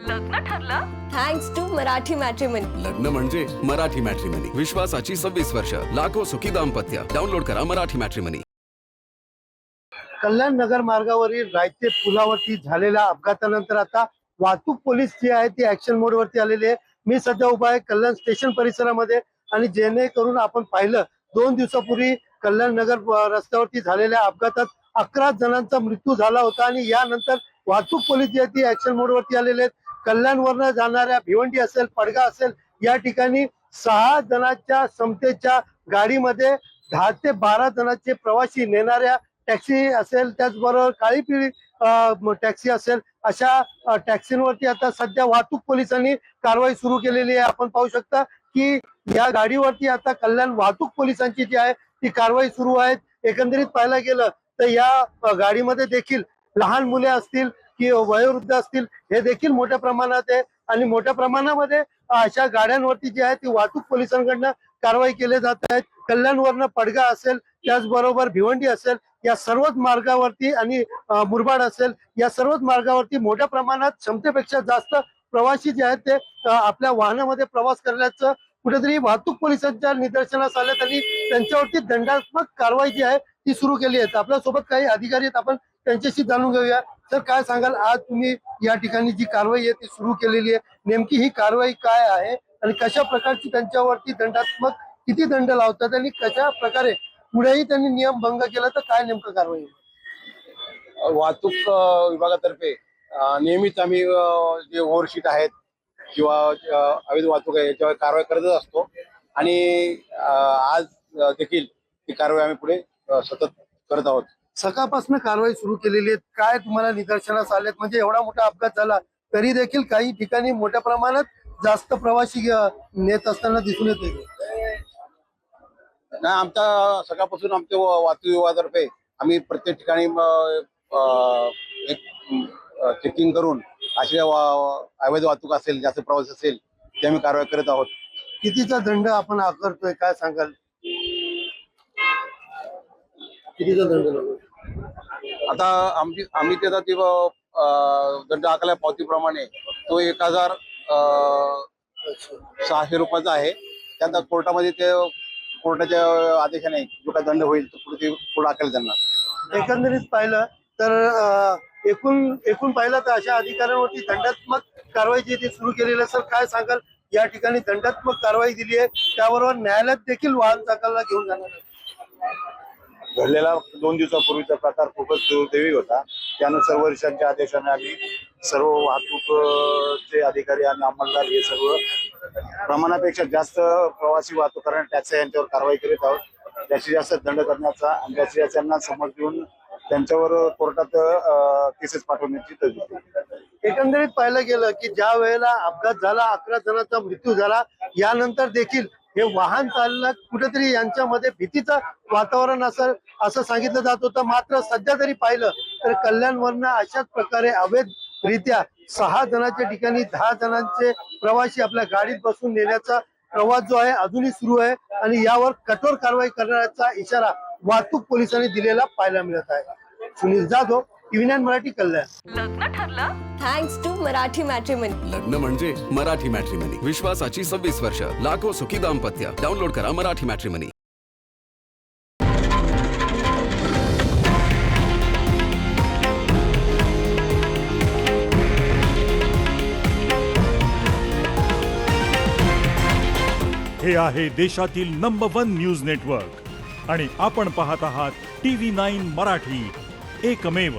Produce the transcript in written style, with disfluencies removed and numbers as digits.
लग्न ठरलं? Thanks to Marathi matrimony. लग्न म्हणजे मराठी मॅट्रिमनी. विश्वासाची 26 वर्ष. लाखो सुखी दाम्पत्य. डाउनलोड करा मराठी मॅट्रिमनी. कल्याण नगर मार्गावरील रायते पुलावरती झालेल्या अपघातानंतर आता वाहतूक पोलीस जे आहे ती ऍक्शन मोड वरती आलेली आहे. मी सध्या उभा आहे कल्याण स्टेशन परिसरामध्ये आणि जेणेकरून आपण पाहिलं 2 दिवसापूर्वी कल्याण नगर रस्त्यावरती झालेल्या अपघातात 11 जणांचा मृत्यू झाला होता आणि यानंतर वाहतूक पोलीस जे आहे ती ऍक्शन मोड वरती आलेले आहेत. कल्याणवरनं जाणाऱ्या भिवंडी असेल, पडगा असेल या ठिकाणी 6 जणांच्या क्षमतेच्या गाडीमध्ये 10 ते 12 जणांचे प्रवासी नेणाऱ्या टॅक्सी असेल, त्याचबरोबर काळी पिळी टॅक्सी असेल, अशा टॅक्सीवरती आता सध्या वाहतूक पोलिसांनी कारवाई सुरू केलेली आहे. आपण पाहू शकता की या गाडीवरती आता कल्याण वाहतूक पोलिसांची जी आहे ती कारवाई सुरू आहे. एकंदरीत पाहायला गेलं तर या गाडीमध्ये देखील लहान मुले असतील की वयोवृद्ध असतील हे देखील मोठ्या प्रमाणात आहे आणि मोठ्या प्रमाणामध्ये अशा गाड्यांवरती जी आहे ती वाहतूक पोलिसांकडनं कारवाई केली जात आहे. कल्याणवरनं पडगा असेल, त्याचबरोबर भिवंडी असेल, या सर्वच मार्गावरती आणि मुरबाड असेल, या सर्वच मार्गावरती मोठ्या प्रमाणात क्षमतेपेक्षा जास्त प्रवासी जे आहेत ते आपल्या वाहनामध्ये प्रवास करण्याचं कुठेतरी वाहतूक पोलिसांच्या निदर्शनास आले आणि त्यांच्यावरती दंडात्मक कारवाई जी आहे ती सुरू केली आहे. आपल्यासोबत काही अधिकारी आहेत, आपण त्यांच्याशी जाणून घेऊया. सर, काय सांगाल, आज तुम्ही या ठिकाणी जी कारवाई आहे ती सुरू केलेली आहे, नेमकी ही कारवाई काय आहे आणि कशा प्रकारची त्यांच्यावरती दंडात्मक किती दंड लावतात आणि कशा प्रकारे पुढेही त्यांनी नियम भंग केला तर काय नेमकं कारवाई? वाहतूक विभागातर्फे नेहमीच आम्ही जे ओव्हरशीट आहेत किंवा अवैध वाहतूक आहे याच्यावर कारवाई करतच असतो आणि आज देखील ती कारवाई आम्ही पुढे सतत करत आहोत. सकाळपासून कारवाई सुरू केलेली आहे. काय तुम्हाला निदर्शनास आलेत? म्हणजे एवढा मोठा अपघात झाला तरी देखील काही ठिकाणी मोठ्या प्रमाणात जास्त प्रवासी नेत असताना दिसून येते. नाही, आमच्या सकाळपासून आमच्या वाहतूक विभागातर्फे आम्ही प्रत्येक ठिकाणी एक चेकिंग करून अशा अवैध वाहतूक असेल, जास्त प्रवास असेल ते आम्ही कारवाई करत आहोत. कितीचा दंड आपण आकारतोय, काय सांगाल? कितीचा दंड लागतो? आता आम्ही त्याचा ते दंड आकारल्या पावतीप्रमाणे तो 1600 रुपयाचा आहे. त्यानंतर कोर्टामध्ये ते कोर्टाच्या आदेशाने जो काय दंड होईल तो पुढे आकारला जाणार. एकंदरीत पाहिलं तर एकूण पाहिलं तर अशा अधिकाऱ्यांवरती दंडात्मक कारवाई जी ती सुरू केलेली आहे. सर, काय सांगाल, या ठिकाणी दंडात्मक कारवाई दिली आहे, त्याबरोबर न्यायालयात देखील वाहन चालकाला घेऊन जाणार आहे. घडलेला 2 दिवसापूर्वीचा प्रकार खूपच दुर्दैवी होता. त्यानुसार वर्षांच्या आदेशाने आम्ही सर्व वाहतूकचे अधिकारी आणि अंमलदार हे सर्व प्रमाणापेक्षा जास्त प्रवासी वाहतूक करणाऱ्या टॅक्सी यांच्यावर कारवाई करीत आहोत. जास्तीत जास्त दंड करण्याचा आणि जास्तीत जास्त त्यांना समज देऊन त्यांच्यावर कोर्टात केसेस पाठवण्याची तरतूद. एकंदरीत पाहिलं गेलं की ज्या वेळेला अपघात झाला, 11 जणांचा मृत्यू झाला, यानंतर देखील हे वाहन चालक कुठेतरी यांच्यामध्ये भीतीचं वातावरण असं सांगितलं जात होतं. मात्र सध्या तरी पाहिलं तर कल्याणवरनं अशाच प्रकारे अवैधरित्या 6 जणांच्या ठिकाणी 10 जणांचे प्रवासी आपल्या गाडीत बसून नेण्याचा प्रवास जो आहे अजूनही सुरू आहे आणि यावर कठोर कारवाई करण्याचा इशारा वाहतूक पोलिसांनी दिलेला पाहायला मिळत आहे. सुनील जाधव, TV9 मराठी, कल्याण. लग्न ठरलं? Thanks to Marathi matrimony. लग्न म्हणजे मराठी मॅट्रिमनी. विश्वासाची 26 वर्ष. लाखो सुखी दाम्पत्य. डाउनलोड करा मराठी मॅट्रिमनी. हे आहे देशातील नंबर 1 न्यूज नेटवर्क आणि आपण पाहत आहात TV9 मराठी, एकमेव.